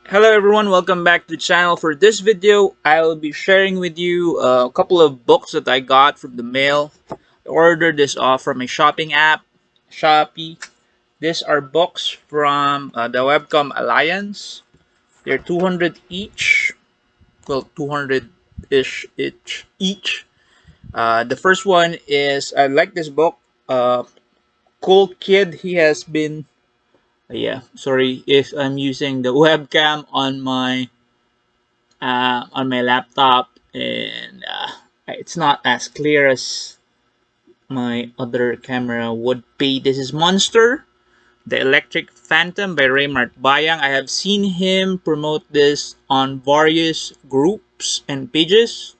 Hello everyone, welcome back to the channel. For this video, I will be sharing with you a couple of books that I got from the mail. I ordered this off from a shopping app, Shopee. These are books from the Webkom Alliance. They're 200 each. Well, 200-ish each. The first one is, I like this book. Cool Kid, he has been, yeah, sorry if I'm using the webcam on my laptop, and it's not as clear as my other camera would be. This is Monster, the Electric Phantom by Raymart Bayang. I have seen him promote this on various groups and pages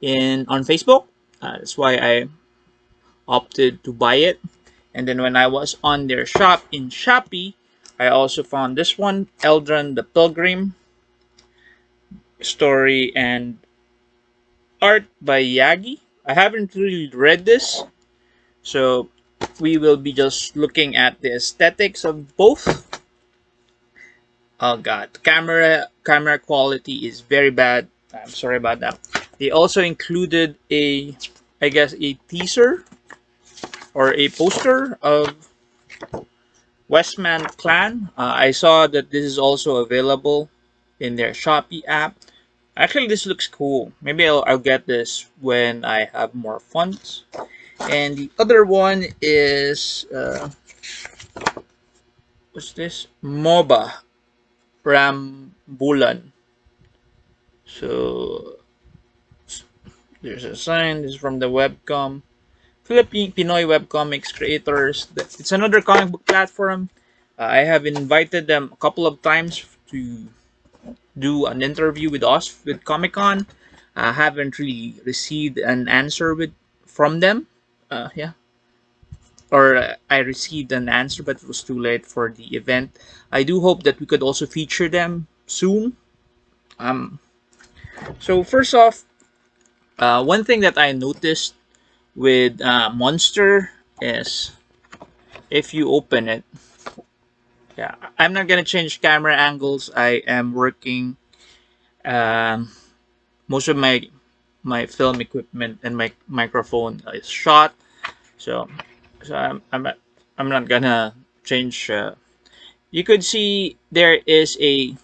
on Facebook. That's why I opted to buy it. And then when I was on their shop in Shopee, I also found this one, Eldran the Pilgrim, story and art by Yagi. I haven't really read this, so we will be just looking at the aesthetics of both. Oh god, camera quality is very bad. I'm sorry about that. They also included I guess a teaser or a poster of Westman Clan. I saw that this is also available in their Shopee app. Actually, this looks cool. Maybe I'll get this when I have more funds. And the other one is what's this? MOBA Rambulan. So there's a sign. This is from the Webcom Philippine Pinoy webcomics creators. It's another comic book platform. I have invited them a couple of times to do an interview with us with Comic Con. I haven't really received an answer from them. Yeah, or I received an answer, but it was too late for the event. I do hope that we could also feature them soon. Um, so first off, one thing that I noticed with Monster is if you open it, yeah, I'm not gonna change camera angles. I am working. Um, Most of my film equipment and my microphone is shot, so I'm not gonna change. You could see there is a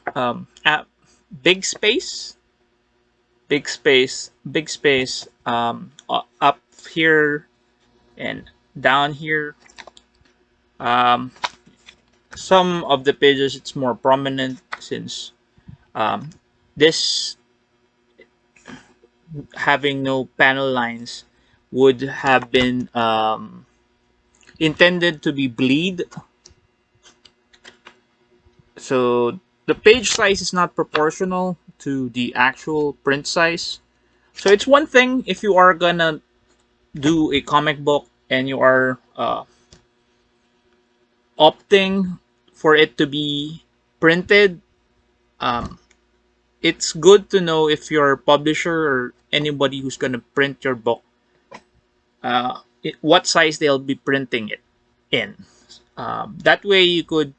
big space, big space up here and down here. Um, some of the pages it's more prominent since um, this having no panel lines would have been intended to be bleed. So the page size is not proportional to the actual print size. So it's one thing if you are gonna do a comic book and you are opting for it to be printed. Um, it's good to know if your publisher or anybody who's gonna print your book, what size they'll be printing it in. That way you could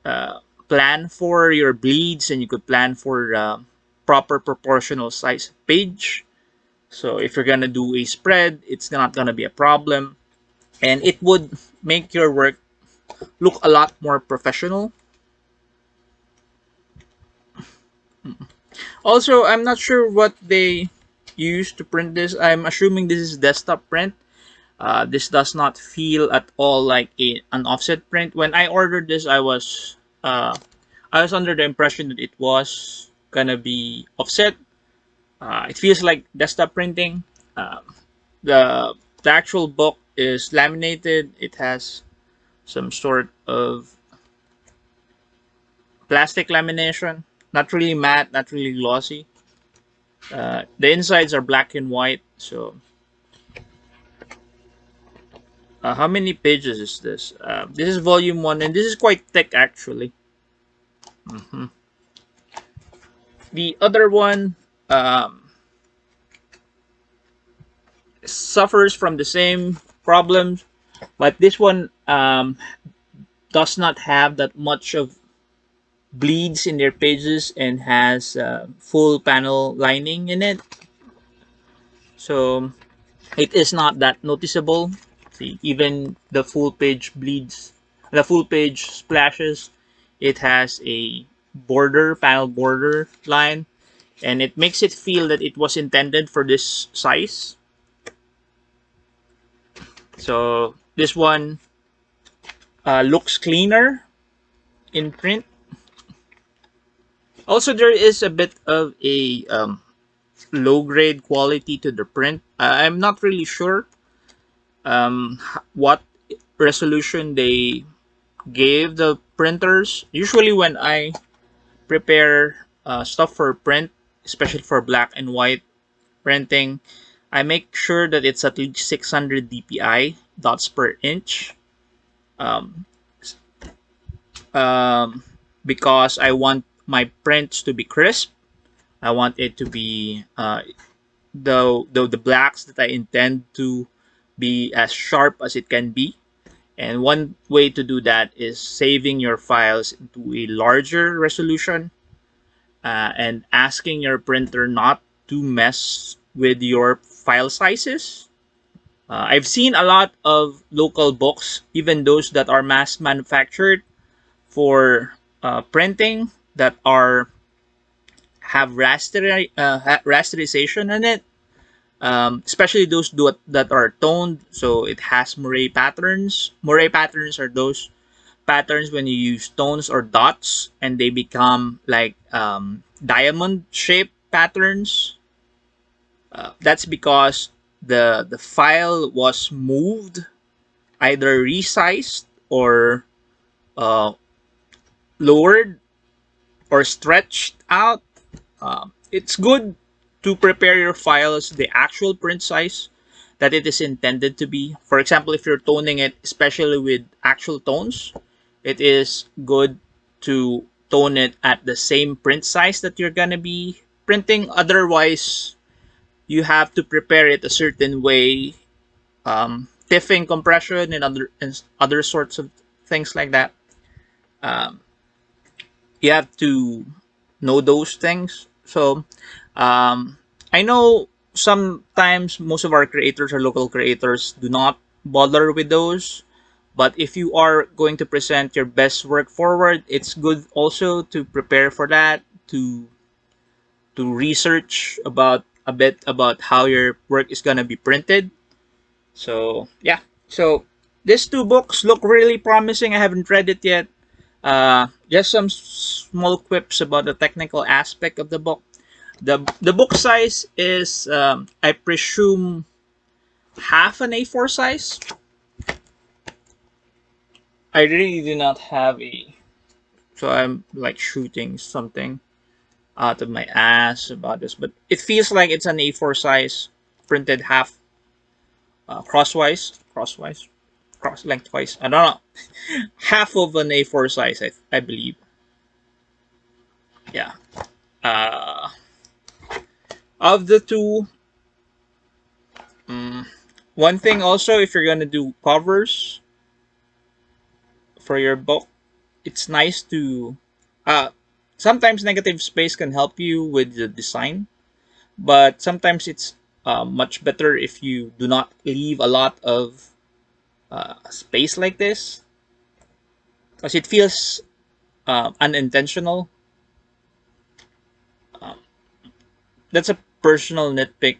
uh, plan for your bleeds and you could plan for proper proportional size page. So if you're gonna do a spread, it's not gonna be a problem, and it would make your work look a lot more professional. Also, I'm not sure what they use to print this. I'm assuming this is desktop print. This does not feel at all like an offset print. When I ordered this, I was under the impression that it was gonna be offset. It feels like desktop printing. The the actual book is laminated. It has some sort of plastic lamination. Not really matte, not really glossy. The insides are black and white. So, how many pages is this? This is volume one, and this is quite thick actually. Mhm. The other one suffers from the same problems, but this one does not have that much of bleeds in their pages and has full panel lining in it. So it is not that noticeable. See, even the full page bleeds, the full page splashes. It has a border, panel border line, and it makes it feel that it was intended for this size. So this one looks cleaner in print. Also, there is a bit of a low grade quality to the print. I'm not really sure what resolution they gave the printers. Usually, when I prepare stuff for print, especially for black and white printing, I make sure that it's at least 600 dpi dots per inch. Um, um, because I want my prints to be crisp. I want it to be the blacks that I intend to be as sharp as it can be. And one way to do that is saving your files into a larger resolution and asking your printer not to mess with your file sizes. I've seen a lot of local books, even those that are mass manufactured for printing, that are have rasterization in it, especially those that are toned, so it has moire patterns. Moire patterns are those patterns when you use tones or dots and they become like diamond shaped patterns. That's because the file was moved, either resized or uh, lowered or stretched out. It's good to prepare your files the actual print size that it is intended to be. For example, if you're toning it, especially with actual tones, it is good to tone it at the same print size that you're gonna be printing. Otherwise, you have to prepare it a certain way, tiffing compression and other sorts of things like that. Um, you have to know those things. So I know sometimes most of our creators or local creators do not bother with those. But if you are going to present your best work forward, it's good also to prepare for that, to research about a bit about how your work is gonna be printed. So yeah. So these two books look really promising. I haven't read it yet. Just some small quips about the technical aspect of the book. The book size is, I presume, half an A4 size. I really do not have a, so I'm like shooting something out of my ass about this, but it feels like it's an A4 size, printed half, cross lengthwise. I don't know, half of an A4 size, I believe. Yeah. Uh, of the two, um, one thing also, if you're gonna do covers for your book, it's nice to. Uh, Sometimes negative space can help you with the design, but sometimes it's much better if you do not leave a lot of space like this, because it feels unintentional. Um, that's a personal nitpick.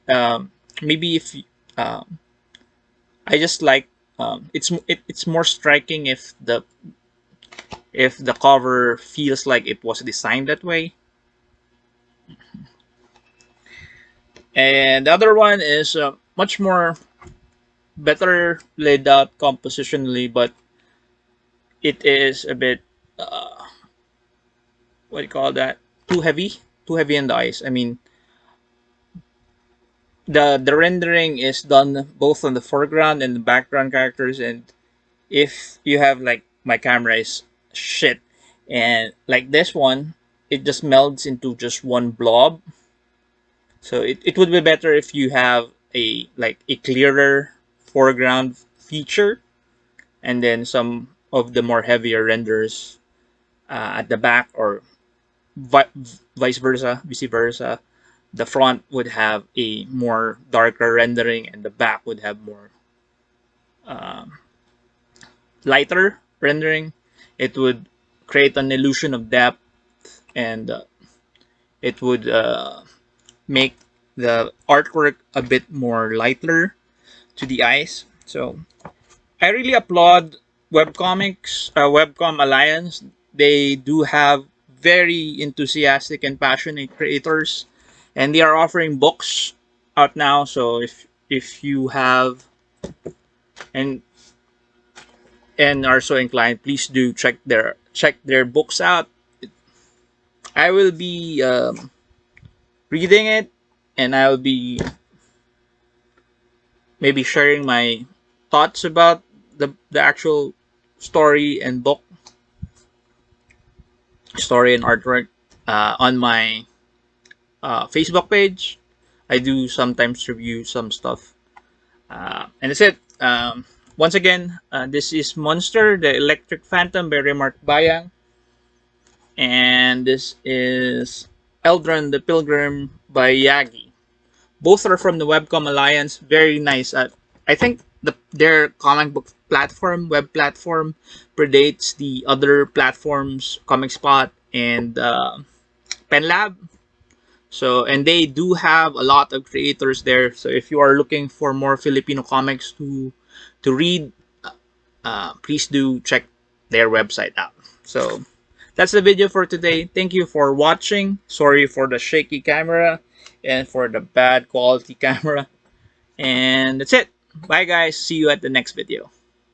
Maybe if I just like, it's more striking if the cover feels like it was designed that way. And the other one is much more better laid out compositionally, but it is a bit, what do you call that? Too heavy in the eyes. I mean, the rendering is done both on the foreground and the background characters, and if you have like my camera is shit, and like this one, it just melds into just one blob. So it would be better if you have a clearer foreground feature and then some of the more heavier renders at the back, or vi- vice versa. The front would have a more darker rendering, and the back would have more um, lighter rendering. It would create an illusion of depth, and it would make the artwork a bit more lighter to the eyes. So I really applaud Webcom Alliance. They do have very enthusiastic and passionate creators, and they are offering books out now. So if you have and are so inclined, please do check their books out. I will be reading it, and I will be maybe sharing my thoughts about the actual story and book, story and artwork on my Facebook page. I do sometimes review some stuff, and that's it. Once again, this is Monster, the Electric Phantom by Remark Bayang, and this is Eldran, the Pilgrim by Yagi. Both are from the Webcom Alliance. Very nice. I think their comic book platform, web platform, predates the other platforms, Comic Spot and PenLab. So, and they do have a lot of creators there. So, if you are looking for more Filipino comics to read, please do check their website out. So, that's the video for today. Thank you for watching. Sorry for the shaky camera and for the bad quality camera. And that's it. Bye, guys. See you at the next video.